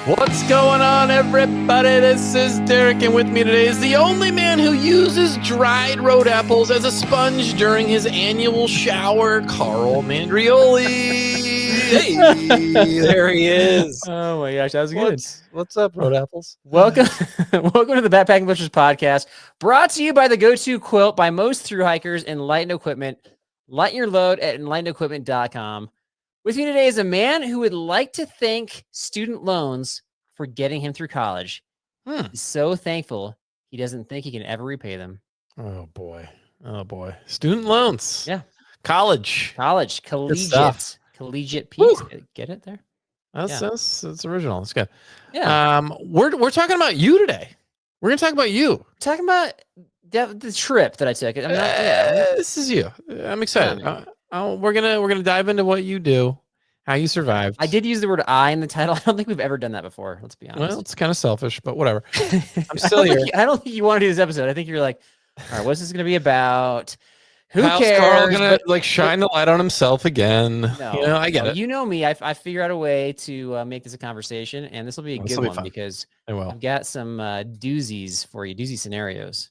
What's going on, everybody? This is Derek, and with me today is the only man who uses dried road apples as a sponge during his annual shower, Carl Mandrioli. Hey, there he is. Oh my gosh, that was good. What's up, road apples? Welcome, welcome to the Backpacking Butchers podcast, brought to you by the go-to quilt by most thru hikers and Lighten Equipment. Lighten your load at enlightenequipment.com. With me today is a man who would like to thank student loans for getting him through college. He's so thankful he doesn't think he can ever repay them. Oh boy. Student loans. Yeah. College. Collegiate piece. Get it there? That's original. That's good. Yeah. We're talking about you today. We're gonna talk about you. Talking about the trip that I took. This is you. I'm excited. We're gonna dive into what you do, how you survived. I did use the word "I" in the title. I don't think we've ever done that before. Let's be honest. Well, it's kind of selfish, but whatever. I'm still here. I don't think you want to do this episode. I think you're like, all right, what's this gonna be about? Who How's cares? Carl gonna shine the light on himself again? No, I get it. You know me. I figure out a way to make this a conversation, and this will be a good one because I've got some doozies for you, doozy scenarios.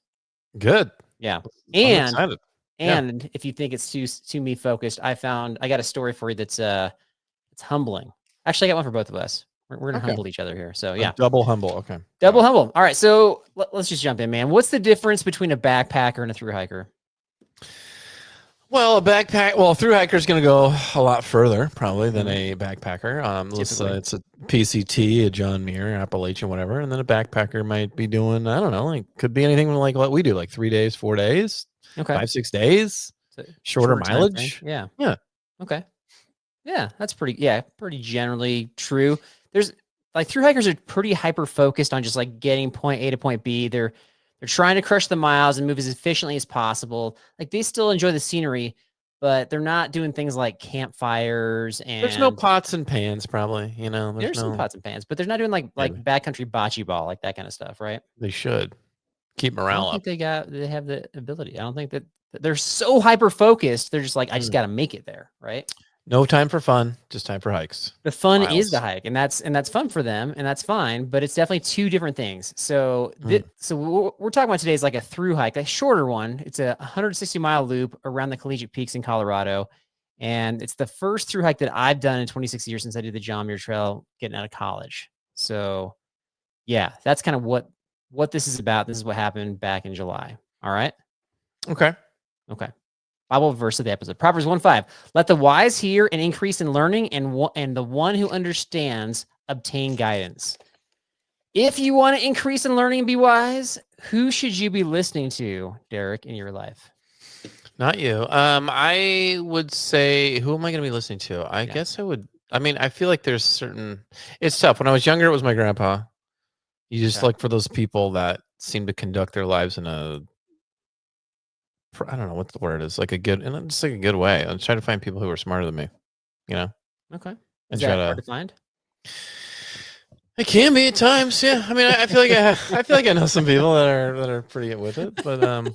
Good. Yeah, I'm excited. And if you think it's too me focused, I got a story for you that's it's humbling. Actually, I got one for both of us. We're gonna humble each other here. So yeah, double humble. Okay, double humble. All right, so let's just jump in, man. What's the difference between a backpacker and a thru hiker? Well, a thru hiker is going to go a lot further probably than a backpacker. It's a PCT, a John Muir, Appalachian, whatever, and then a backpacker might be doing, I don't know, like could be anything like what we do, like 3 days, 4 days, 5-6 days, shorter mileage. Yeah. Okay. Yeah, that's pretty generally true. There's like thru hikers are pretty hyper focused on just like getting point A to point B. They're trying to crush the miles and move as efficiently as possible. Like they still enjoy the scenery, but they're not doing things like campfires and there's no pots and pans, probably. There's some pots and pans, but they're not doing like backcountry bocce ball, like that kind of stuff, right? They should keep morale up. I don't think they have the ability. I don't think that they're so hyper focused. They're just like, I just got to make it there, right? No time for fun, just time for hikes. The fun is the hike, and that's fun for them, and that's fine. But it's definitely two different things. So, so what we're talking about today is like a thru hike, a shorter one. It's a 160-mile loop around the Collegiate Peaks in Colorado, and it's the first thru hike that I've done in 26 years since I did the John Muir Trail getting out of college. So, yeah, that's kind of what this is about. This is what happened back in July. All right. Okay. Bible verse of the episode. Proverbs 1:5. Let the wise hear and increase in learning, and the one who understands obtain guidance. If you want to increase in learning and be wise, who should you be listening to, Derek, in your life? Not you. I would say, who am I going to be listening to? I guess I would. I mean, I feel like there's certain. It's tough. When I was younger, it was my grandpa. You just look for those people that seem to conduct their lives in a. I don't know what the word is, like a good, and just like a good way. I'm trying to find people who are smarter than me, Okay. Is that hard to find? It can be at times, yeah. I mean, I feel like I know some people that are pretty good with it, but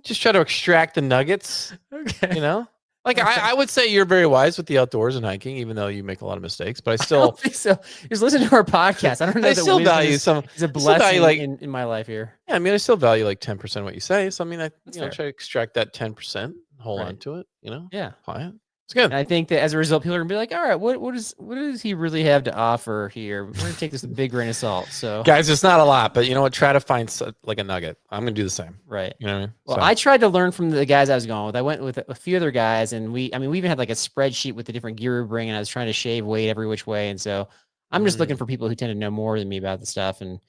just try to extract the nuggets. Okay. Like I would say you're very wise with the outdoors and hiking, even though you make a lot of mistakes. But I don't think so. Just listen to our podcast. I don't know. I still value some. It's a blessing in my life here. Yeah, I mean, I still value like 10% what you say. So I mean, I try to extract that 10%, hold on to it. Yeah, apply it. It's good. And I think that as a result, people are gonna be like, all right, what does he really have to offer here? We're gonna take this with a big grain of salt. So guys, it's not a lot, but you know what? Try to find like a nugget. I'm gonna do the same. Right. You know what I mean? Well, I tried to learn from the guys I was going with. I went with a few other guys, and we even had like a spreadsheet with the different gear we bring, and I was trying to shave weight every which way. And so I'm just looking for people who tend to know more than me about the stuff. And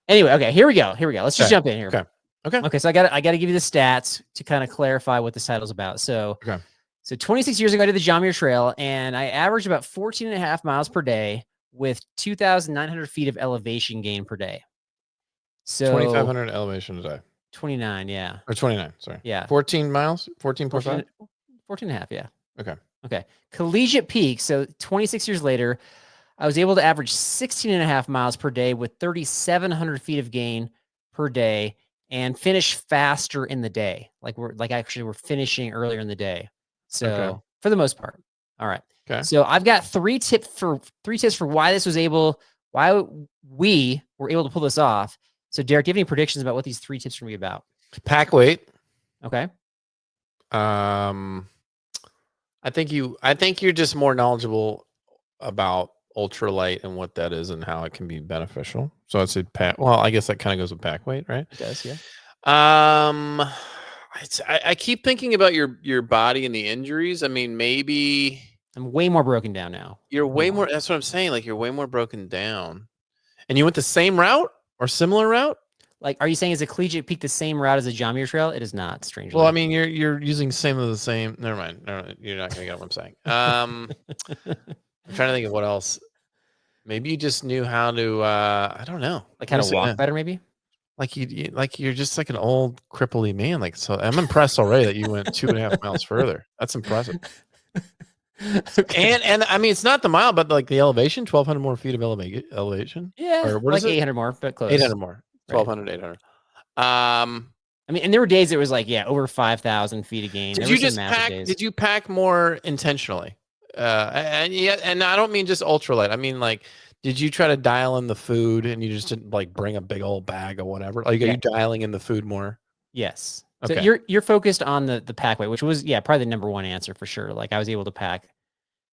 anyway, okay, here we go. Let's just jump in here. Okay. So I got to give you the stats to kind of clarify what this title's about. So. So 26 years ago, I did the John Muir Trail, and I averaged about 14 and a half miles per day with 2,900 feet of elevation gain per day. So 2,500 elevation a day. 29, yeah. Or 29, sorry. Yeah. 14 miles? 14.5? 14 and a half, yeah. Okay. Collegiate Peak, so 26 years later, I was able to average 16 and a half miles per day with 3,700 feet of gain per day and finish faster in the day. We're finishing earlier in the day. So for the most part. All right. Okay. So I've got three tips for why this was able why we were able to pull this off. So, Derek, do you have any predictions about what these 3 tips are going to be about? Pack weight. Okay. I think you're just more knowledgeable about ultralight and what that is and how it can be beneficial. So I'd say pack. Well, I guess that kind of goes with pack weight, right? It does, yeah. I keep thinking about your body and the injuries. I mean, maybe I'm way more broken down now. you're way Hold more. on. That's what I'm saying. Like you're way more broken down, and you went the same route or similar route. Like, are you saying is a collegiate peak the same route as a John Muir Trail? It is not, strangely. Well, I mean, you're using same of the same. Never mind. No, you're not gonna get what I'm saying. I'm trying to think of what else. Maybe you just knew how to. I don't know. Like how to walk better, maybe. Like like you're just like an old cripply man. Like so, I'm impressed already that you went 2.5 miles further. That's impressive. Okay. And I mean, it's not the mile, but like the elevation, 1,200 more feet of elevation. Yeah, Or what like is it? 800 more, but close. 800 more. Right. 1,200, 800. I mean, and there were days it was like, yeah, over 5,000 feet of gain. Did There you were some just massive pack? days. Did you pack more intentionally? And I don't mean just ultralight. I mean like, did you try to dial in the food and you just didn't like bring a big old bag or whatever? Like, are Yeah. you dialing in the food more? Yes. Okay. So you're focused on the pack weight, which was probably the number one answer for sure. Like I was able to pack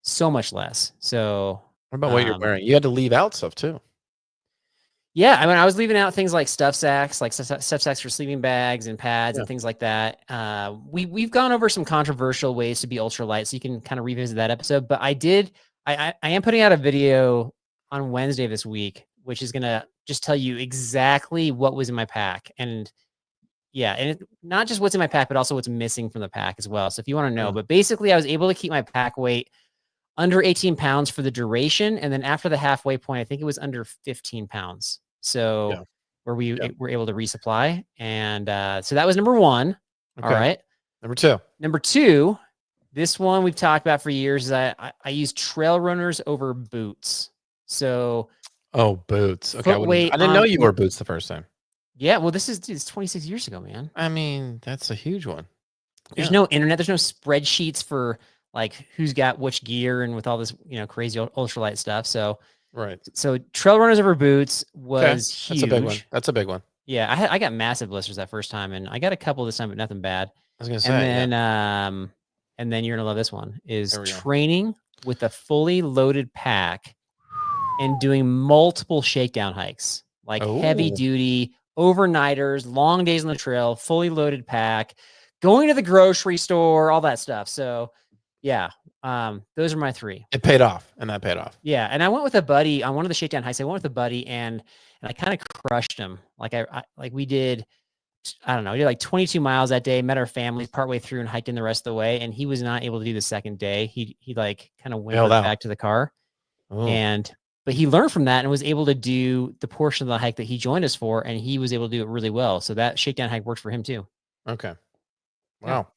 so much less. So What about what you're wearing? You had to leave out stuff too. yeah, I mean, I was leaving out things like stuff sacks, like stuff sacks for sleeping bags and pads and things like that. We've gone over some controversial ways to be ultralight, so you can kind of revisit that episode. But I am putting out a video on Wednesday this week, which is gonna just tell you exactly what was in my pack, and not just what's in my pack, but also what's missing from the pack as well. So if you want to know, but basically, I was able to keep my pack weight under 18 pounds for the duration, and then after the halfway point, I think it was under 15 pounds. So where we were able to resupply, and so that was number one. Okay. All right. Number two, this one we've talked about for years is I use trail runners over boots. So boots. Okay, I didn't know you wore boots the first time. Yeah, well, it's 26 years ago, man. I mean, that's a huge one. There's no internet. There's no spreadsheets for like who's got which gear and with all this, crazy ultralight stuff. So right. So trail runners over boots was huge. That's a big one. That's a big one. Yeah, I got massive blisters that first time, and I got a couple this time, but nothing bad. I was gonna say, and then you're gonna love this one is training with a fully loaded pack and doing multiple shakedown hikes, like heavy duty overnighters, long days on the trail, fully loaded pack, going to the grocery store, all that stuff. So yeah, those are my 3. It paid off, and that paid off. Yeah, and I went with a buddy on one of the shakedown hikes. I went with a buddy, and I kind of crushed him. Like we did, I don't know, we did like 22 miles that day. Met our families partway through and hiked in the rest of the way. And he was not able to do the second day. He like kind of went back to the car, but he learned from that and was able to do the portion of the hike that he joined us for, and he was able to do it really well. So that shakedown hike worked for him too. Okay. Wow.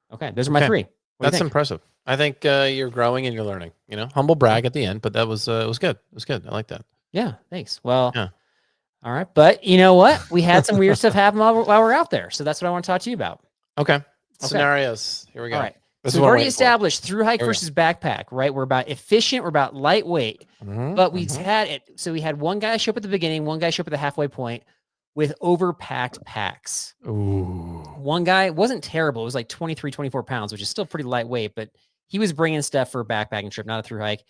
Yeah. Okay, those are my 3. That's impressive. I think you're growing and you're learning. Humble brag at the end, but that was it was good. It was good. I like that. Yeah. Thanks. Well. Yeah. All right, but you know what? We had some weird stuff happen while we're out there, so that's what I want to talk to you about. Okay. Scenarios. Here we go. All right. So we've already established through hike versus backpack, right? We're about efficient. We're about lightweight. But we had it. So we had one guy show up at the beginning, one guy show up at the halfway point with overpacked packs. Ooh. One guy wasn't terrible. It was like 23, 24 pounds, which is still pretty lightweight, but he was bringing stuff for a backpacking trip, not a through hike.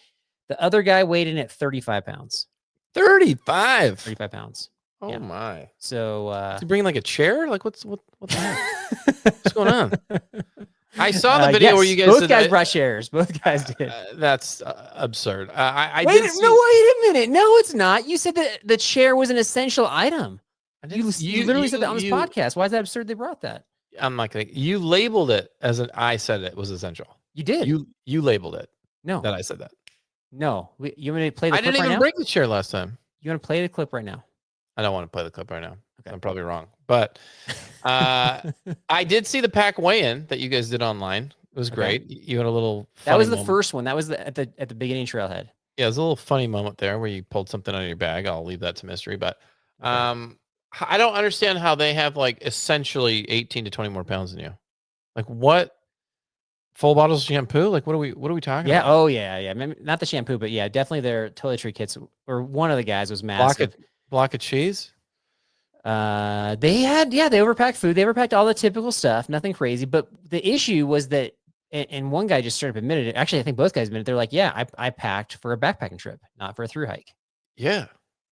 The other guy weighed in at 35 pounds. 35 pounds. Oh my. So is he bringing like a chair? Like what the heck? What's going on? I saw the video where you guys both guys brought chairs. Both guys did. That's absurd. I wait a minute. No, it's not. You said that the chair was an essential item. You literally said that on this podcast. Why is that absurd they brought that? I'm not gonna. You labeled it as I said it was essential. You did. You labeled it. No. That I said that. No. You want me to play the clip right now? I didn't even bring the chair last time. You want to play the clip right now? I don't want to play the clip right now. Okay. I'm probably wrong. But I did see the pack weigh-in that you guys did online. It was great. You had a little That was the first one. That was at the beginning trailhead. Yeah, it was a little funny moment there where you pulled something out of your bag. I'll leave that to mystery. But I don't understand how they have like essentially 18 to 20 more pounds than you. Like what full bottles of shampoo? Like, what are we talking Yeah. about? Oh yeah. Maybe not the shampoo, but yeah, definitely their toiletry kits. Or one of the guys was massive. Block of cheese. They overpacked food. They overpacked all the typical stuff, nothing crazy. But the issue was that, and one guy just straight up admitted it. Actually, I think both guys admitted they're like, yeah, I packed for a backpacking trip, not for a thru hike. Yeah.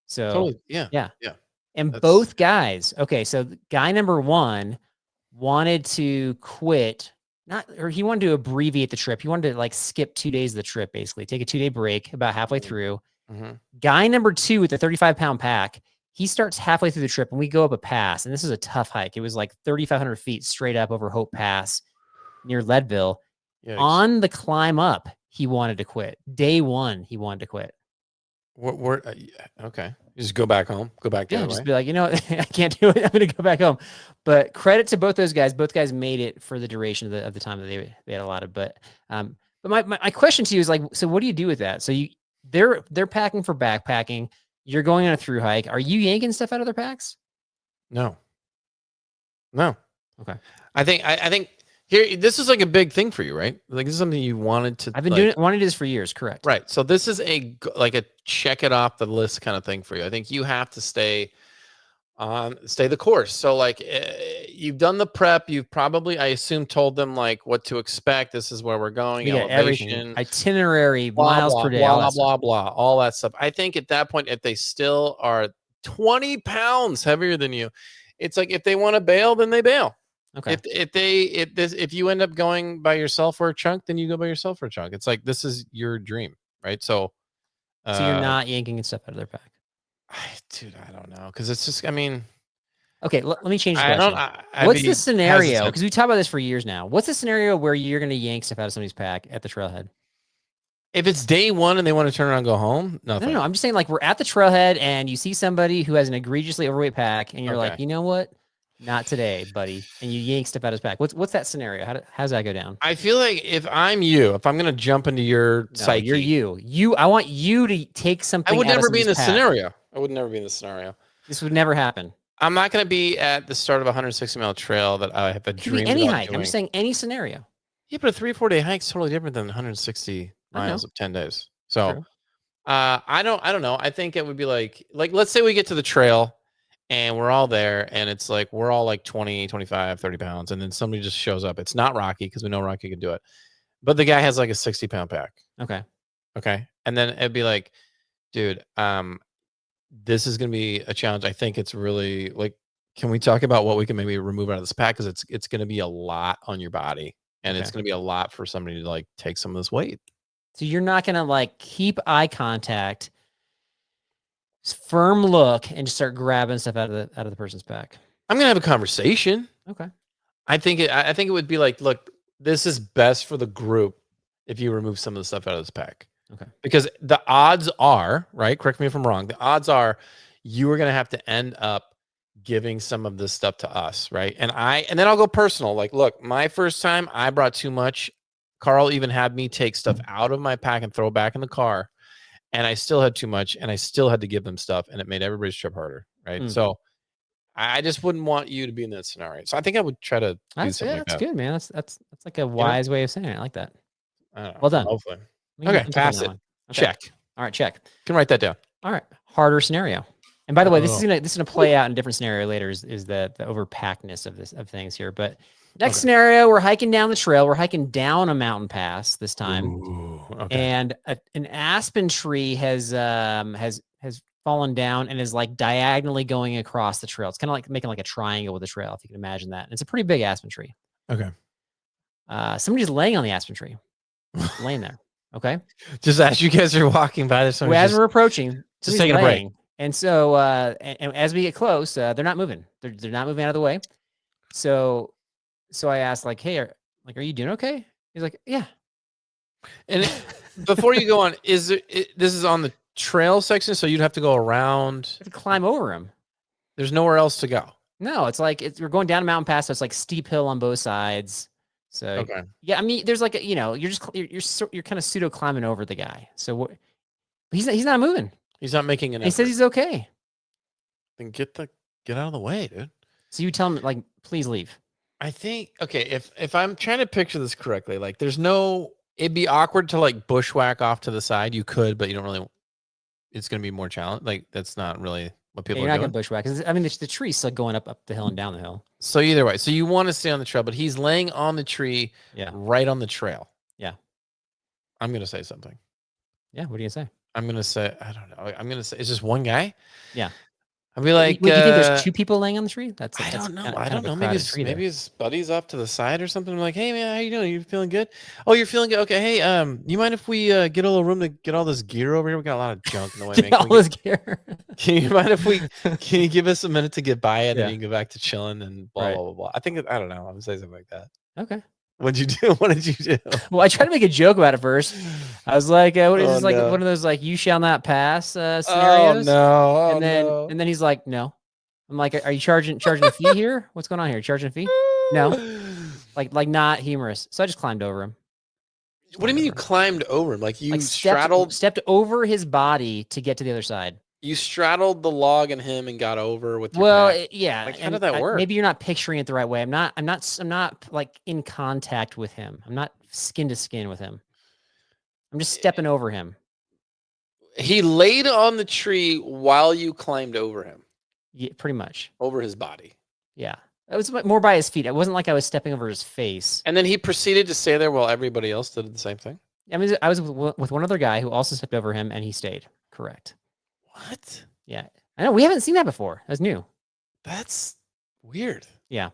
So Totally. Yeah. yeah. Yeah. And That's both guys, okay, so guy number one wanted to quit, or he wanted to abbreviate the trip. He wanted to like skip 2 days of the trip, basically, take a 2-day break about halfway through. Guy number two with the 35-pound pack, he starts halfway through the trip and we go up a pass. And this is a tough hike. It was like 3,500 feet straight up over Hope Pass near Leadville. Yikes. On the climb up, he wanted to quit. Day one, he wanted to quit. Okay. You just go back home. Go back the other just way. be like, I can't do it. I'm going to go back home. But credit to both those guys. Both guys made it for the duration of the time that they had allotted. But my question to you is like, so what do you do with that? So they're packing for backpacking. You're going on a thru hike. Are you yanking stuff out of their packs? No. Okay. I think here, this is like a big thing for you, right? Like, this is something you wanted to. I've been wanting to do this for years. Correct. Right. So this is a check it off the list kind of thing for you. I think you have to stay the course. So like, you've done the prep. You've probably, I assume, told them like what to expect. This is where we're going. Yeah, everything, itinerary, blah, miles blah, per day, blah, all blah, that stuff. blah, all that stuff. I think at that point, if they still are 20 pounds heavier than you, it's like, if they want to bail, then they bail. Okay. If you end up going by yourself for a chunk, then you go by yourself for a chunk. It's like, this is your dream, right? So you're not yanking stuff out of their pack. Dude, I don't know, because it's just, I mean, okay, let me change the question. What's the scenario? Because we talked about this for years now. What's the scenario where you're going to yank stuff out of somebody's pack at the trailhead? If it's day one and they want to turn around and go home, nothing. No. I'm just saying, like, we're at the trailhead and you see somebody who has an egregiously overweight pack, and you're like, you know what? Not today, buddy. And you yank stuff out of his pack. What's that scenario? How does that go down? I feel like if I'm going to jump into your psyche, you're I want you to take something. I would never be in this pack. scenario. I would never be in this scenario. This would never happen. I'm not going to be at the start of a 160-mile trail that I have a dream. Any hike. I'm just saying any scenario. Yeah, but a 3 or 4 day hike is totally different than 160 miles of 10 days. So, I don't know. I think it would be like let's say we get to the trail and we're all there and it's like we're all like 20, 25, 30 pounds, and then somebody just shows up. It's not Rocky, because we know Rocky can do it, but the guy has like a 60-pound pack. Okay. And then it'd be like, dude, this is going to be a challenge. I think it's really like, can we talk about what we can maybe remove out of this pack? Because it's going to be a lot on your body, and it's going to be a lot for somebody to like take some of this weight. So you're not going to like keep eye contact, firm look, and just start grabbing stuff out of the person's pack. I'm going to have a conversation. Okay. I think it would be like, look, this is best for the group if you remove some of the stuff out of this pack. Okay. Because the odds are, right? Correct me if I'm wrong. The odds are you are going to have to end up giving some of this stuff to us, right? And then I'll go personal. Like, look, my first time I brought too much. Carl even had me take stuff out of my pack and throw it back in the car, and I still had too much, and I still had to give them stuff, and it made everybody's trip harder, right? So I just wouldn't want you to be in that scenario. So I think I would try to do something like that. That's good, man. That's like a wise way of saying it. I like that. Well done. Hopefully. Okay, pass it. Okay. Check. All right, check. You can write that down. All right, harder scenario. And by the way, this is gonna play out in a different scenario later. Is the overpackedness of things here? But next scenario, we're hiking down the trail. We're hiking down a mountain pass this time, and an aspen tree has fallen down and is like diagonally going across the trail. It's kind of like making like a triangle with the trail, if you can imagine that. And it's a pretty big aspen tree. Okay. Somebody's laying on the aspen tree, laying there. Okay. Just as you guys are walking by, there's as we're approaching, just taking a break. And so, and as we get close, they're not moving. They're not moving out of the way. So I asked, like, hey, are you doing okay? He's like, yeah. And before you go on, this is on the trail section, so you'd have to go around. You have to climb over him. There's nowhere else to go. No, it's like we're going down a mountain pass, so it's like steep hill on both sides. So yeah, I mean, there's like you're kind of pseudo climbing over the guy. So he's not moving. He's not making an effort. He says he's okay. Then get out of the way, dude. So you tell him, like, please leave. I think okay, if I'm trying to picture this correctly, like it'd be awkward to like bushwhack off to the side. You could, but you don't really. It's gonna be more challenge. Like that's not really what Yeah, people you're are not gonna doing. bushwhack. 'Cause, I mean, the tree's still going up the hill and down the hill. So either way, so you want to stay on the trail, but he's laying on the tree, Yeah. right on the trail. Yeah. I'm gonna say something. Yeah. What are you gonna say? I'm gonna say I don't know. I'm gonna say it's just one guy. Yeah. I'll be like, Wait, you think there's 2 people laying on the tree? That's I that's don't know. kind I of don't a know. crowded tree there. Maybe his buddy's off to the side or something. I'm like, hey man, how you doing? You feeling good? Oh, you're feeling good. Okay, hey, you mind if we get a little room to get all this gear over here? We got a lot of junk in the way, man. All this gear. Can you mind if can you give us a minute to get by it, and Yeah. then you can go back to chilling and blah Right. blah blah blah. I think I don't know. I'm gonna say something like that. Okay. What'd you do? What did you do? Well, I tried to make a joke about it first. I was like, "What is Oh, this like no. one of those like you shall not pass Oh scenarios?" no! Oh And then no! and then he's like, "No." I'm like, "Are you charging a fee here? What's going on here? Charging a fee?" No. Like not humorous. So I just climbed over him. What do you mean you climbed over him? Like you Like straddled? stepped over his body to get to the other side. You straddled the log and him and got over with your Well, pack? yeah. Like, how And did that work? maybe you're not picturing it the right way. I'm not like in contact with him. I'm not skin to skin with him. I'm just stepping over him. He laid on the tree while you climbed over him, Yeah, pretty much. over his body. Yeah. It was more by his feet. It wasn't like I was stepping over his face. And then he proceeded to stay there while everybody else did the same thing? I mean, I was with one other guy who also stepped over him, and he stayed. Correct. What? Yeah. I know. We haven't seen that before. That's new. That's weird. Yeah.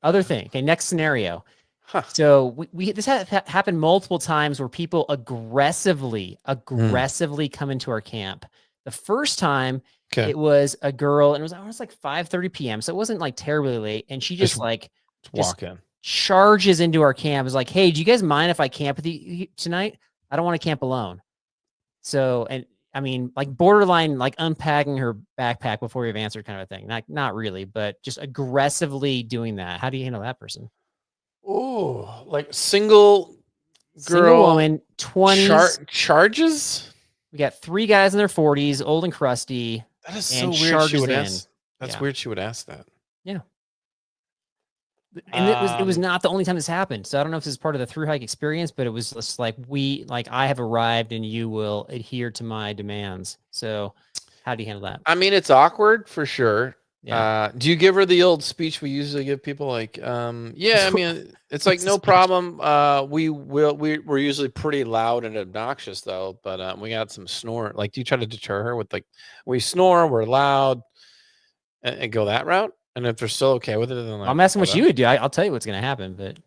Other thing. Okay. Next scenario. Huh. So this happened multiple times where people aggressively come into our camp. The first time it was a girl, and it was like 5:30 p.m. So it wasn't like terribly late. And she just walk in. Charges into our camp. Is like, hey, do you guys mind if I camp with you tonight? I don't want to camp alone. So, and I mean, like borderline, like unpacking her backpack before you've answered kind of a thing. Not really, but just aggressively doing that. How do you handle that person? Oh, like single woman, 20s. Charges? We got 3 guys in their 40s, old and crusty. That is so weird. She would ask. That's weird. She would ask that. Yeah. And it was not the only time this happened. So I don't know if this is part of the thru hike experience, but it was just like I have arrived and you will adhere to my demands. So how do you handle that? I mean, it's awkward for sure. Yeah. Do you give her the old speech we usually give people? Like, yeah, I mean, it's like no problem. We're usually pretty loud and obnoxious though, but we got some snore. Like, do you try to deter her with like, we snore, we're loud, and go that route? And if they're still okay with it, then like, I'm asking what you would do. I'll tell you what's going to happen, but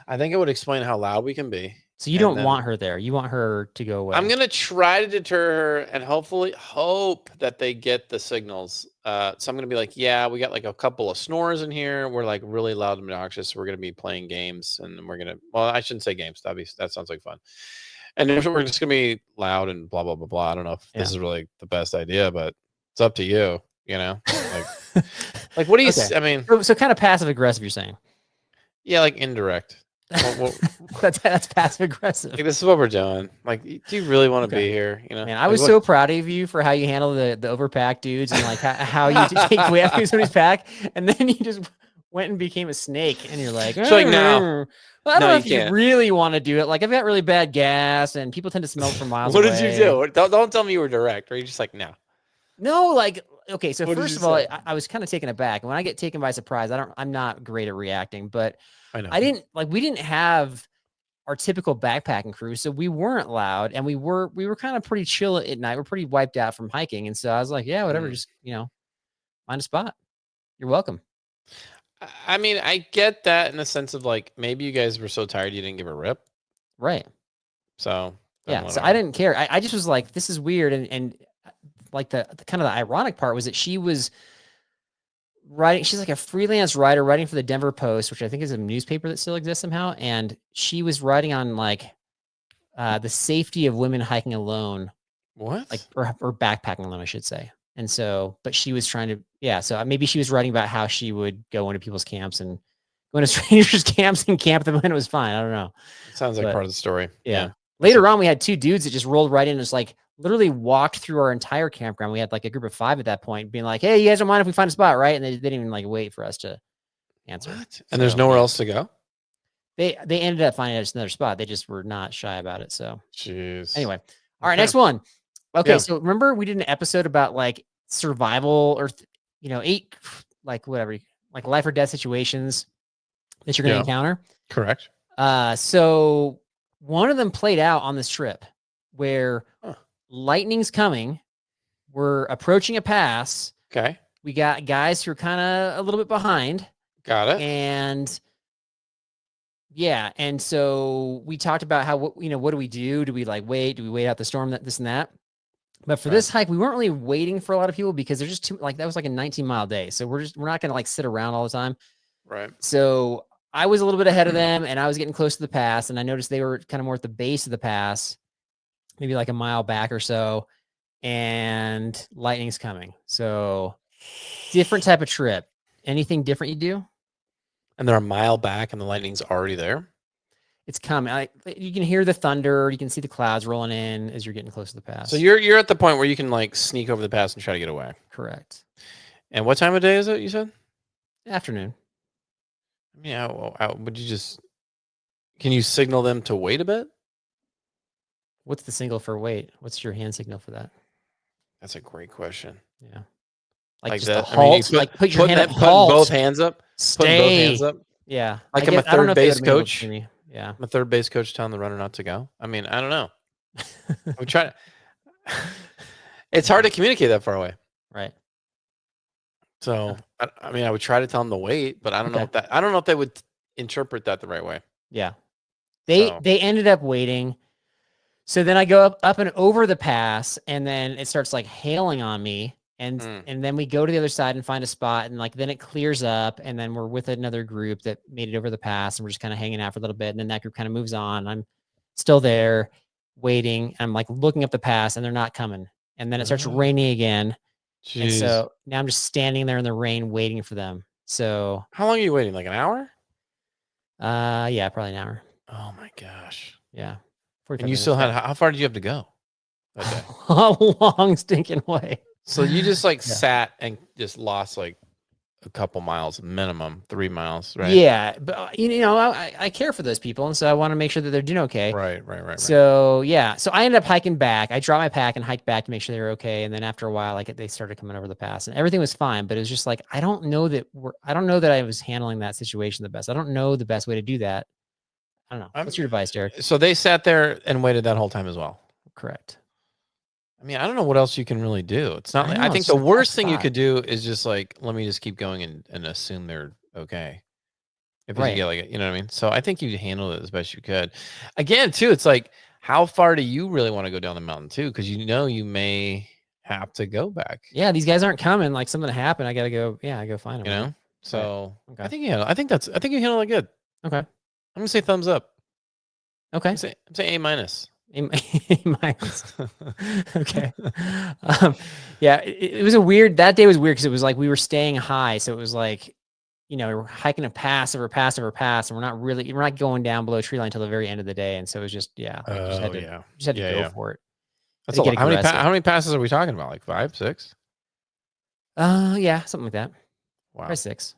I think it would explain how loud we can be. So you don't want her there. You want her to go away. I'm going to try to deter her and hopefully hope that they get the signals. So I'm going to be like, yeah, we got like a couple of snores in here. We're like really loud and obnoxious. We're going to be playing games and we're going to, well, I shouldn't say games. That sounds like fun. And then we're just going to be loud and blah, blah, blah, blah. I don't know if this is really the best idea, but it's up to you, you know, like what do you, I mean, so kind of passive aggressive, you're saying? Yeah. Like indirect. That's passive aggressive. Like, this is what we're doing. Like, do you really want to be here? You know, man, I was so proud of you for how you handle the overpack dudes and like how you take away after somebody's pack, and then you just went and became a snake, and you're like, so like now. Well, I don't know if you really want to do it. Like, I've got really bad gas, and people tend to smell from miles away. What did you do? Don't tell me you were direct. Or you just like, no. No, like, okay. So first of all, I was kind of taken aback. And when I get taken by surprise, I'm not great at reacting. But I know we didn't have our typical backpacking crew, so we weren't loud, and we were kind of pretty chill at night. We're pretty wiped out from hiking, and so I was like, yeah, whatever, just find a spot. You're welcome. I mean, I get that in the sense of like maybe you guys were so tired you didn't give a rip, right? So yeah, so I didn't care. I just was like, this is weird, and like the kind of the ironic part was that she was writing. She's like a freelance writer writing for the Denver Post, which I think is a newspaper that still exists somehow. And she was writing on like the safety of women hiking alone. What? Like or backpacking alone, I should say. And so, but she was trying to, so maybe she was writing about how she would go into people's camps and go into strangers' camps and camp them when it was fine. I don't know. Sounds like part of the story. Yeah. Later on, we had 2 dudes that just rolled right in and was like literally walked through our entire campground. We had like a group of 5 at that point being like, hey, you guys don't mind if we find a spot, right? And they didn't even like wait for us to answer. What? And there's nowhere else to go? They ended up finding just another spot. They just were not shy about it. So jeez. Anyway, all right, next one. Okay, so remember we did an episode about like survival or 8 like whatever, like life or death situations that you're going to encounter. Correct. So one of them played out on this trip where lightning's coming. We're approaching a pass. Okay. We got guys who are kind of a little bit behind. Got it. And yeah, and so we talked about how what do we do? Do we like wait? Do we wait out the storm? This and that. But for this hike, we weren't really waiting for a lot of people because there's just too that was like a 19-mile day. So we're not gonna like sit around all the time. Right. So I was a little bit ahead of them, and I was getting close to the pass, and I noticed they were kind of more at the base of the pass, maybe like a mile back or so, and lightning's coming. So different type of trip. Anything different you do? And they're a mile back, and the lightning's already there. It's coming. You can hear the thunder. You can see the clouds rolling in as you're getting close to the pass. So you're at the point where you can like sneak over the pass and try to get away. Correct. And what time of day is it? You said afternoon. Yeah. Would you just? Can you signal them to wait a bit? What's the signal for wait? What's your hand signal for that? That's a great question. Yeah. Like just that. A halt. Put your hand up. Halt. Both hands up. Stay. Putting both hands up. Yeah. Like I'm a third base coach. Yeah. I'm a third base coach telling the runner not to go. I mean, I don't know. I'm trying to. It's hard to communicate that far away. Right. So I mean, I would try to tell them to wait, but I don't know if I don't know if they would interpret that the right way. Yeah. They ended up waiting. So then I go up and over the pass, and then it starts like hailing on me. And then we go to the other side and find a spot, and like then it clears up, and then we're with another group that made it over the pass, and we're just kind of hanging out for a little bit, and then that group kind of moves on. I'm still there waiting. I'm like looking up the pass, and they're not coming. And then it starts raining again. Jeez. And so now I'm just standing there in the rain waiting for them. So how long are you waiting? Like an hour? Yeah, probably an hour. Oh my gosh. Yeah. And you still had how far did you have to go that day? A long stinking way. So you just like sat and just lost like a couple miles minimum, 3 miles, right? Yeah, but I care for those people, and so I want to make sure that they're doing okay. Right. So yeah, so I ended up hiking back. I dropped my pack and hiked back to make sure they were okay. And then after a while, like they started coming over the pass, and everything was fine. But it was just like I don't know that I was handling that situation the best. I don't know the best way to do that. I don't know. What's your advice, Derek? So they sat there and waited that whole time as well. Correct. I mean, I don't know what else you can really do. It's not like I think the worst thing you could do is just like, let me just keep going and assume they're okay. If you get like, you know what I mean? So I think you handled it as best you could. Again, too, it's like, how far do you really want to go down the mountain too? Because you may have to go back. Yeah, these guys aren't coming. Like something happened. I gotta go. Yeah, I go find them. So I think you handled it good. Okay. I'm gonna say thumbs up. Okay. I'm say A minus. A minus. Okay. Yeah, it was that day was weird because it was like we were staying high. So it was like, we're hiking a pass over pass over pass, and we're not going down below tree line until the very end of the day. And so it was just, just had to go for it. That's a lot. How many passes are we talking about? Like 5, 6? Yeah, something like that. Wow. Probably 6.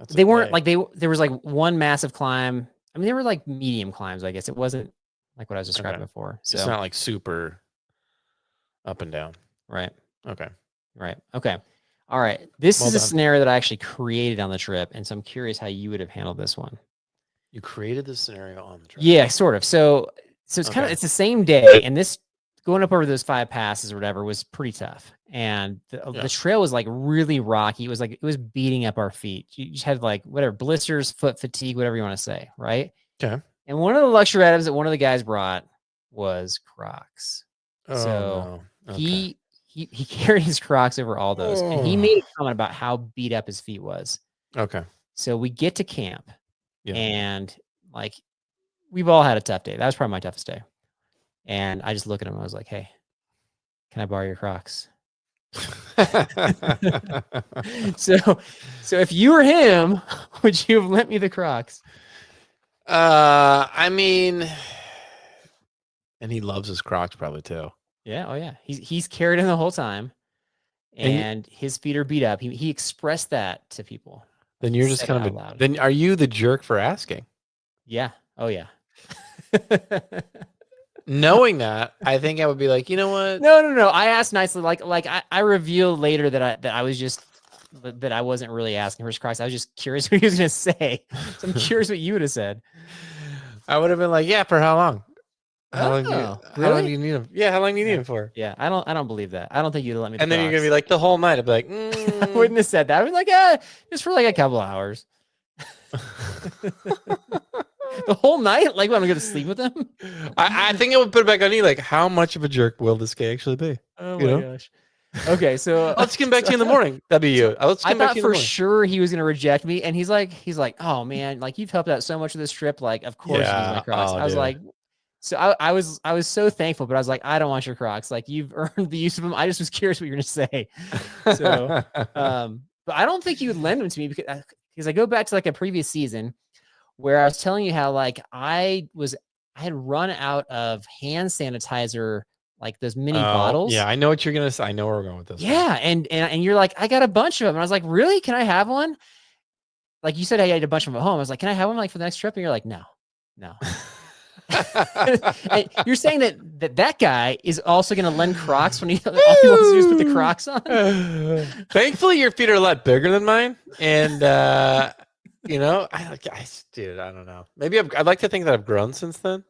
They weren't like there was like one massive climb. I mean, they were like medium climbs, I guess. It wasn't like what I was describing before. So it's not like super up and down. Right. Okay. Right. Okay. All right. This is a scenario that I actually created on the trip. And so I'm curious how you would have handled this one. You created the scenario on the trip? Yeah, sort of. So it's kind of, it's the same day. And this going up over those 5 passes or whatever was pretty tough. And the trail was like really rocky. It was beating up our feet. You just had like whatever, blisters, foot fatigue, whatever you want to say. Right. Okay. And one of the luxury items that one of the guys brought was Crocs. Oh, so no. Okay. he carried his Crocs over all those. And he made a comment about how beat up his feet was. Okay. So we get to camp and like, we've all had a tough day. That was probably my toughest day. And I just look at him. I was like, hey, can I borrow your Crocs? So if you were him, would you have lent me the Crocs? I mean, and he loves his Crocs probably too. Yeah. Oh yeah. He's carried him the whole time, and his feet are beat up. He expressed that to people. Then you're just Said it kind out of loud. then are you the jerk for asking? Yeah. Oh yeah. Knowing that, I think I would be like, you know what? No. I asked nicely. Like I revealed later that I was just that I wasn't really asking for Crocs. I was just curious what he was gonna say. So I'm curious what you would have said. I would have been like, yeah, for how long? Oh, How long do really? you need them? Yeah, how long do you need Yeah. them for? Yeah. I don't believe that. I don't think you'd let me the And then you're gonna be Crocs. like the whole night. I'd be like, I wouldn't have said that. I was like, just for like a couple of hours. The whole night? Like when I'm gonna sleep with them? I think I would put it back on you. Like, how much of a jerk will this guy actually be? Oh You my know? gosh. Okay, so Let's come back to you in the morning. That'd be you. Let's I come back thought to you in the for morning. sure he was gonna reject me, and he's like, oh man, like you've helped out so much of this trip. Like, of course you use my Yeah. Crocs. Oh, I was dude. like, so I was so thankful, but I was like, I don't want your Crocs. Like you've earned the use of them. I just was curious what you're gonna say. So, but I don't think you would lend them to me because I go back to like a previous season where I was telling you how like I had run out of hand sanitizer, like those mini bottles. yeah, I know what you're gonna say. I know where we're going with this. Yeah, and you're like, I got a bunch of them. And I was like, really? Can I have one? Like you said, I had a bunch of them at home. I was like, can I have one like for the next trip? And you're like, no. And you're saying that guy is also going to lend Crocs when all he wants to do is put the Crocs on. Thankfully, your feet are a lot bigger than mine, and you know, dude, I don't know. Maybe I'd like to think that I've grown since then,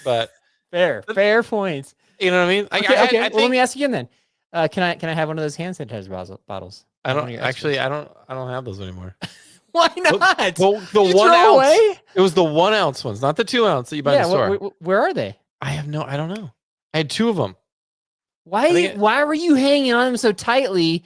but fair point. you know what I mean? Okay. I Well, let me ask you again then. Can I have one of those hand sanitizer bottles? I One don't of your actually. extras? I don't have those anymore. Why not? The You 1 throw ounce. away? It was the 1 ounce ones, not the 2 ounce that you buy in the store. Where are they? I don't know. I had 2 of them. Why were you hanging on them so tightly?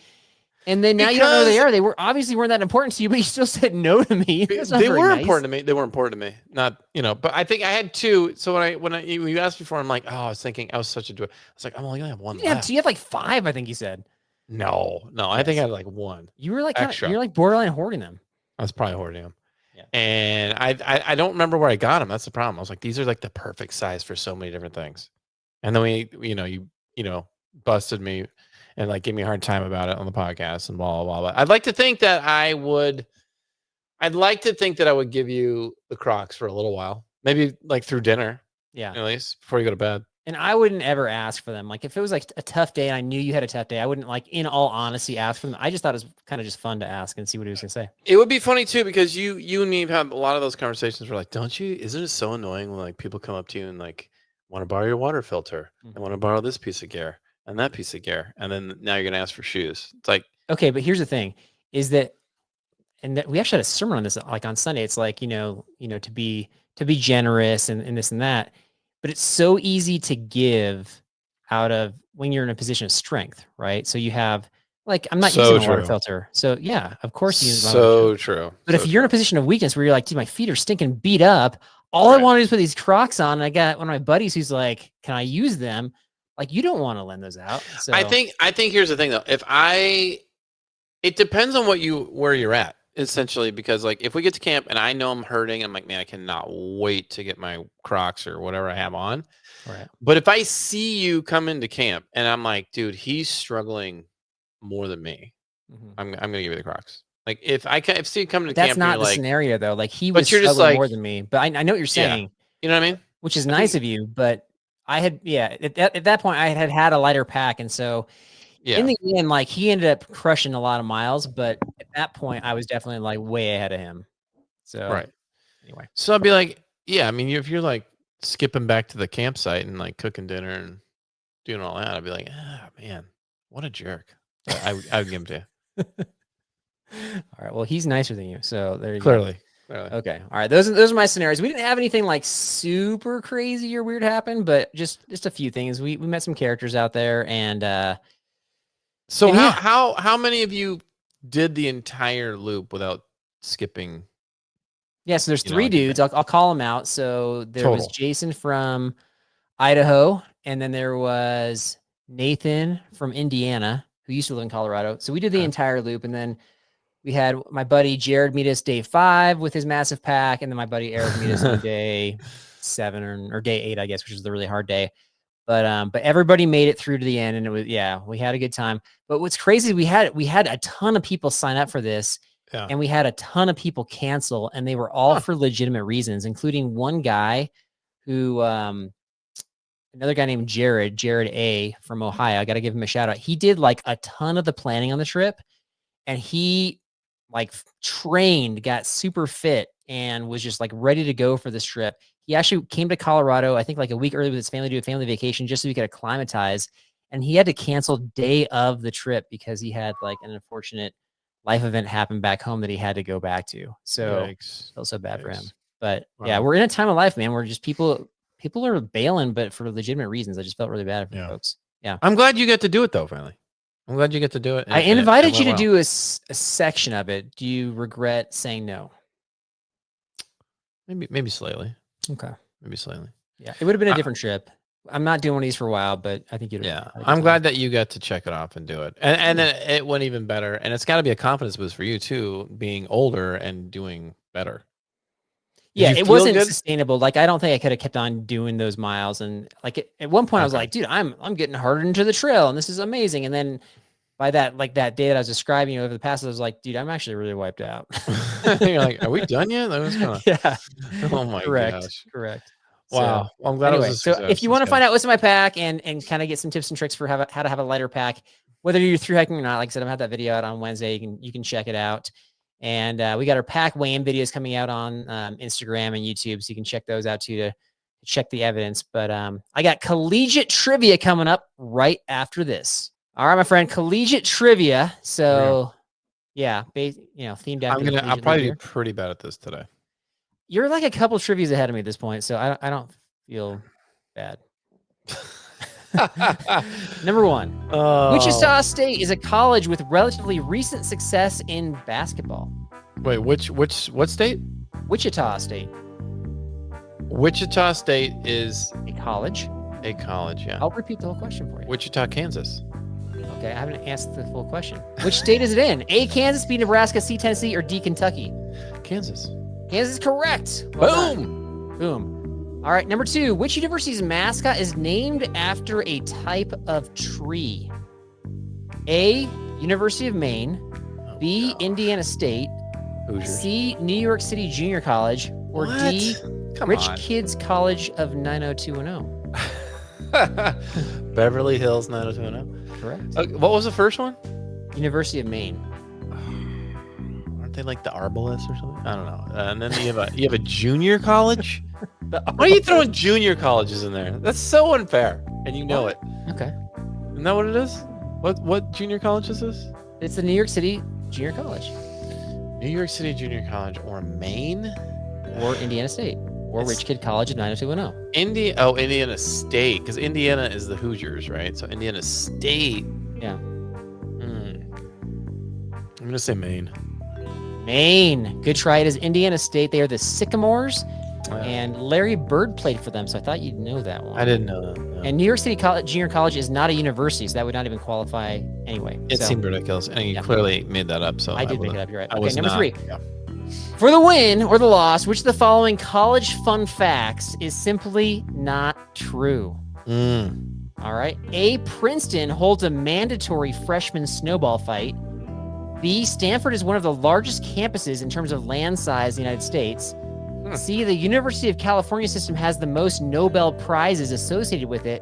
And then now you don't know who they are. They weren't that important to you, but you still said no to me. They were important to me. They were important to me. Not, you know, but I think I had 2. So when you asked before, I'm like, oh, I was thinking, I was such a. I was like, I'm only gonna have 1 left. You have like 5, I think you said. No, I think I had like 1. You were like you're like borderline hoarding them. I was probably hoarding them. Yeah. And I don't remember where I got them. That's the problem. I was like, these are like the perfect size for so many different things. And then you busted me and like gave me a hard time about it on the podcast and blah blah blah. I'd like to think that I would give you the Crocs for a little while, maybe like through dinner. Yeah, at least before you go to bed. And I wouldn't ever ask for them. Like if it was like a tough day and I knew you had a tough day, I wouldn't like in all honesty ask for them. I just thought it was kind of just fun to ask and see what he was gonna say. It would be funny too because you and me have had a lot of those conversations where like, don't you? Isn't it so annoying when like people come up to you and like want to borrow your water filter and want to borrow this piece of gear and that piece of gear, and then now you're gonna ask for shoes. It's like, okay, but here's the thing: is that we actually had a sermon on this like on Sunday. It's like to be generous and this and that, but it's so easy to give out of when you're in a position of strength, right? So you have like I'm not using a water filter, so yeah, of course you use so true. But if you're in a position of weakness where you're like, dude, my feet are stinking beat up, all I want to do is put these Crocs on, and I got one of my buddies who's like, can I use them? Like, you don't want to lend those out. So I think here's the thing though. It depends on where you're at essentially, because like if we get to camp and I know I'm hurting, I'm like, man, I cannot wait to get my Crocs or whatever I have on. Right. But if I see you come into camp and I'm like, dude, he's struggling more than me, I'm gonna give you the Crocs. Like if Steve coming to camp, that's not the scenario though. Like he was you're just struggling like, more than me. But I know what you're saying. You know what I mean? Which is nice of you, but I had at that point I had a lighter pack, and so in the end, like he ended up crushing a lot of miles, but at that point I was definitely like way ahead of him. So anyway, so I'd be like, yeah, I mean, if you're like skipping back to the campsite and like cooking dinner and doing all that, I'd be like, ah, man, what a jerk. I would give him to you. All right. Well, he's nicer than you, so there you go. Clearly. Okay. All right. Those are my scenarios. We didn't have anything like super crazy or weird happen, but just a few things. We met some characters out there, and so how many of you did the entire loop without skipping? Yeah. So there's 3 dudes. I'll call them out. So there was Jason from Idaho, and then there was Nathan from Indiana, who used to live in Colorado. So we did the entire loop, and then we had my buddy Jared meet us day 5 with his massive pack, and then my buddy Eric meet us on day 7 or day 8, I guess, which was the really hard day. But everybody made it through to the end, and it was we had a good time. But what's crazy, we had a ton of people sign up for this, Yeah. and we had a ton of people cancel, and they were all for legitimate reasons, including one guy who, another guy named Jared A from Ohio. I got to give him a shout out. He did like a ton of the planning on the trip, and he like trained, got super fit, and was just like ready to go for this trip. He actually came to Colorado, I think like a week early with his family to do a family vacation just so he could acclimatize. And he had to cancel day of the trip because he had like an unfortunate life event happen back home that he had to go back to. So felt so bad for him. But yeah, we're in a time of life, man. We're just people are bailing, but for legitimate reasons. I just felt really bad for folks. Yeah. I'm glad you get to do it though, finally. I'm glad you get to do it. I invited you to do a section of it. Do you regret saying no? Maybe slightly. Okay. Maybe slightly. Yeah. It would have been a different trip. I'm not doing one of these for a while, but I think you'd. Yeah. I'm glad that you got to check it off and do it. And then it went even better. And it's got to be a confidence boost for you too, being older and doing better. Yeah, it wasn't sustainable. Like, I don't think I could have kept on doing those miles. And like at one point I was like, dude, I'm getting harder into the trail and this is amazing. And then by that, like that day that I was describing over the past, I was like, dude, I'm actually really wiped out. You're like, are we done yet? That was kind of, yeah. Oh my gosh. Correct. Wow. So, well, I'm glad anyway, it was a success. So if you want to find out what's in my pack and kind of get some tips and tricks for how to have a lighter pack, whether you're through hiking or not, like I said, I'm gonna have that video out on Wednesday. You can check it out. And we got our pack weigh-in videos coming out on Instagram and YouTube, so you can check those out too to check the evidence. But I got collegiate trivia coming up right after this. All right, my friend, collegiate trivia. So yeah, themed after. I'll probably be pretty bad at this today. You're like a couple trivias ahead of me at this point, so I don't feel bad. Number one, Wichita State is a college with relatively recent success in basketball. Wait, what state? Wichita State. Wichita State is a college. A college, yeah. I'll repeat the whole question for you. Wichita, Kansas. Okay, I haven't asked the full question. Which state is it in? A, Kansas, B, Nebraska, C, Tennessee, or D, Kentucky? Kansas. Kansas is correct. Well Boom. Boom. All right, number two, which university's mascot is named after a type of tree? A, University of Maine, B, Indiana State, Hoosiers. C, New York City Junior College, or D, Rich Kids College of 90210? Beverly Hills 90210. Correct. What was the first one? University of Maine. Aren't they like the Arbolists or something? I don't know. And then you have a junior college? Why are you throwing junior colleges in there? That's so unfair, and you know it. Okay. Isn't that what it is? What junior college is this? It's the New York City Junior College. New York City Junior College or Maine? Or Indiana State. Or Rich Kid College of 90210. Indiana State, because Indiana is the Hoosiers, right? So Indiana State. Yeah. I'm gonna say Maine. Maine. Good try. It is Indiana State. They are the Sycamores. And Larry Bird played for them, so I thought you'd know that one. I didn't know that. No. And New York City Junior College is not a university, so that would not even qualify anyway. It seemed ridiculous, and you clearly made that up. So I did make it up. You're right. Okay, number three. Yeah. For the win or the loss, which of the following college fun facts is simply not true? All right. A, Princeton holds a mandatory freshman snowball fight. B, Stanford is one of the largest campuses in terms of land size in the United States. C, the University of California system has the most Nobel Prizes associated with it.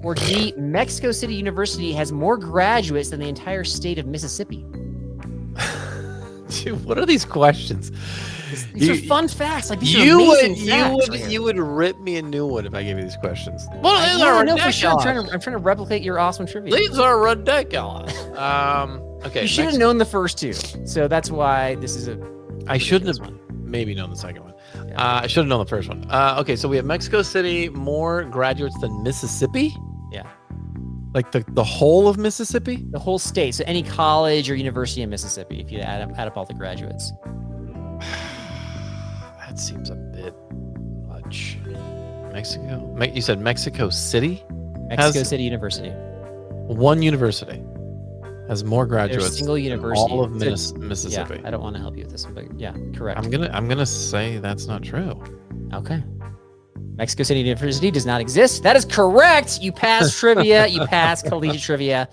Or D, Mexico City University has more graduates than the entire state of Mississippi. Dude, what are these questions? These are fun facts. Like, these are amazing facts. You would rip me a new one if I gave you these questions. Well, these are ridiculous. For sure. I'm trying to replicate your awesome trivia. These are ridiculous. Okay. You should have known the first two, so that's why this is a. I shouldn't have maybe known the second one. I should have known the first one. Okay, so we have Mexico City more graduates than Mississippi. Yeah. Like the whole of Mississippi? The whole state. So any college or university in Mississippi, if you add up all the graduates. That seems a bit much. Mexico? You said Mexico City? Mexico City University. One university has more graduates than single university. All of Mississippi. Yeah, I don't want to help you with this one, but yeah, correct. I'm gonna say that's not true. Okay. Mexico City University does not exist. That is correct. You pass trivia. You pass collegiate trivia.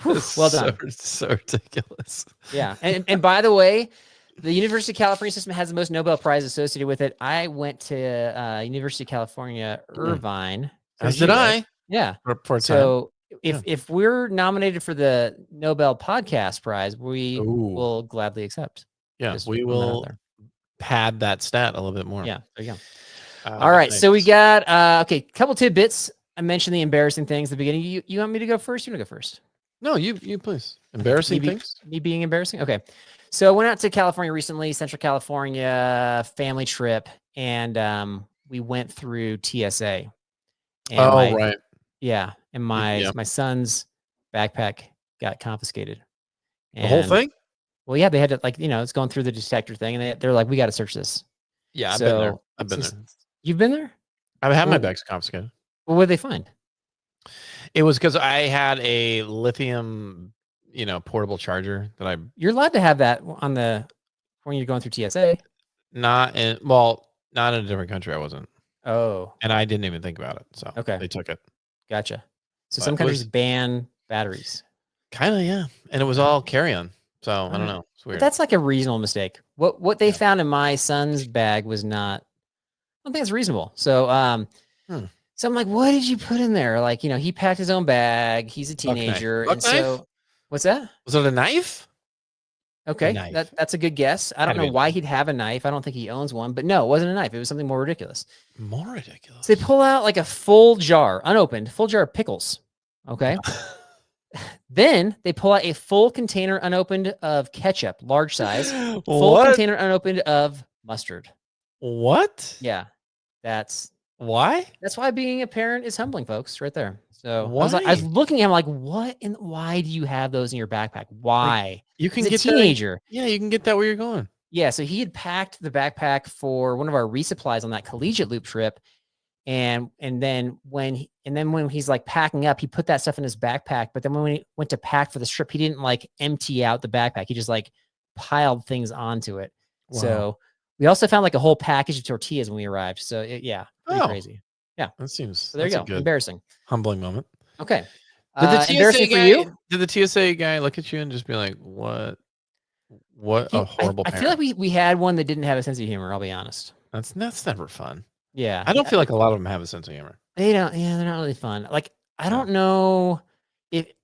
Well done. So ridiculous. Yeah. And by the way, the University of California system has the most Nobel Prize associated with it. I went to University of California, Irvine. As did I. Yeah. For a time. So if we're nominated for the Nobel Podcast Prize, we will gladly accept. Yeah, Just we will pad that stat a little bit more. Yeah, there you go. All right, so we got okay, couple tidbits. I mentioned the embarrassing things at the beginning. You want me to go first? You want to go first? No, you please. Embarrassing things? Me being embarrassing? Okay. So I went out to California recently, Central California, family trip, and we went through TSA. And right. Yeah, and my son's backpack got confiscated. And, the whole thing? Well, yeah, they had to it's going through the detector thing, and they're like, we got to search this. Yeah, I've been there. I've been there. You've been there? I've had my bags confiscated. Well, what did they find? It was because I had a lithium, portable charger that You're allowed to have that on when you're going through TSA. Not in a different country. I wasn't. Oh. And I didn't even think about it. So they took it. Gotcha. So some countries ban batteries. Kind of, yeah. And it was all carry-on. So I don't know. It's weird. But that's like a reasonable mistake. What they found in my son's bag was not. I don't think it's reasonable. So so I'm like, what did you put in there? Like, he packed his own bag. He's a teenager, and so what's that? Was it a knife? Okay, that's a good guess. I don't know why he'd have a knife. I don't think he owns one, but no, it wasn't a knife. It was something more ridiculous. More ridiculous. So they pull out like a full jar, unopened, full jar of pickles. Okay. Then they pull out a full container unopened of ketchup, large size. Full container unopened of mustard. What? Yeah. That's why? That's why being a parent is humbling, folks, right there. So I was looking at him like, why do you have those in your backpack? Why? You can get a teenager. Yeah, you can get that where you're going. Yeah, so he had packed the backpack for one of our resupplies on that Collegiate Loop trip. And then when he's like packing up, he put that stuff in his backpack. But then when we went to pack for the trip, he didn't like empty out the backpack. He just like piled things onto it. Wow. So we also found like a whole package of tortillas when we arrived. So pretty crazy. Yeah, that seems. So there you go. Embarrassing, humbling moment. Okay. Did the TSA guy? Did the TSA guy look at you and just be like, "What? What a horrible." I feel like we had one that didn't have a sense of humor. I'll be honest. That's never fun. Yeah, I don't feel like a lot of them have a sense of humor. They don't. Yeah, they're not really fun. Like I don't know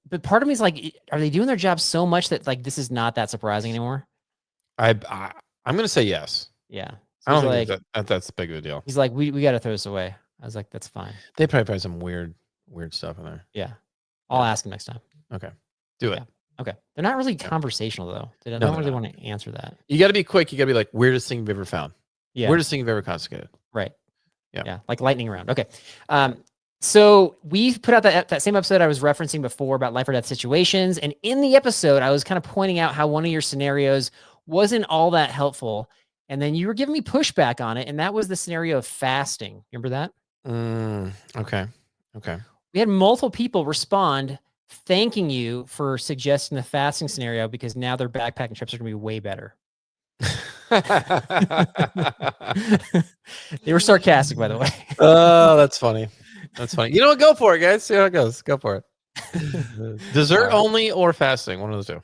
but part of me is like, are they doing their job so much that like this is not that surprising anymore? I'm gonna say yes. Yeah, so I don't think that's big of a deal. He's like, we got to throw this away. I was like, that's fine. They probably find some weird stuff in there. Yeah, I'll ask him next time. Okay, do it. Okay, they're not really conversational though. They don't really want to answer that. You got to be quick. You got to be like, weirdest thing you've ever found. Yeah, weirdest thing you've ever confiscated. Right. Yeah, like lightning round. Okay. So we've put out that same episode I was referencing before about life or death situations. And in the episode, I was kind of pointing out how one of your scenarios wasn't all that helpful. And then you were giving me pushback on it. And that was the scenario of fasting. Remember that? Okay. We had multiple people respond thanking you for suggesting the fasting scenario because now their backpacking trips are going to be way better. They were sarcastic, by the way. Oh, that's funny. That's funny. You know what? Go for it, guys. See how it goes. Go for it. Dessert only or fasting? One of the two.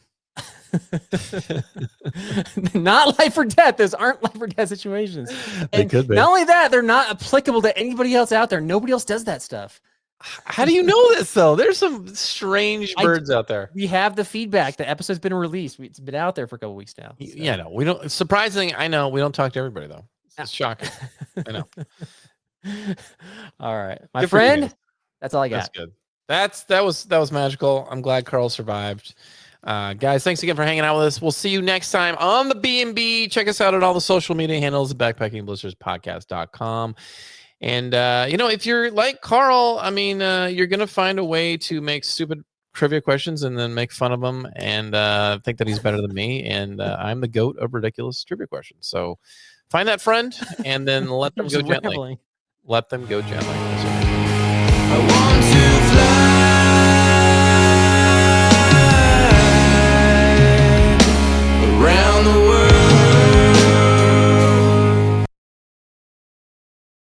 Not life or death. Those aren't life or death situations. They could be. Not only that, they're not applicable to anybody else out there. Nobody else does that stuff. How do you know this, though? There's some strange birds out there. We have the feedback. The episode's been released. It's been out there for a couple weeks now. So. Yeah, no, we don't. Surprisingly, I know we don't talk to everybody though. It's shocking. I know. All right, my friend. That's all I got. That's good. That was magical. I'm glad Carl survived. Guys, thanks again for hanging out with us. We'll see you next time on the B&B. Check us out at all the social media handles, backpackingblisters.podcast.com. And, if you're like Carl, I mean, you're going to find a way to make stupid trivia questions and then make fun of them and think that he's better than me. And I'm the goat of ridiculous trivia questions. So find that friend and then let them go gently. Let them go gently.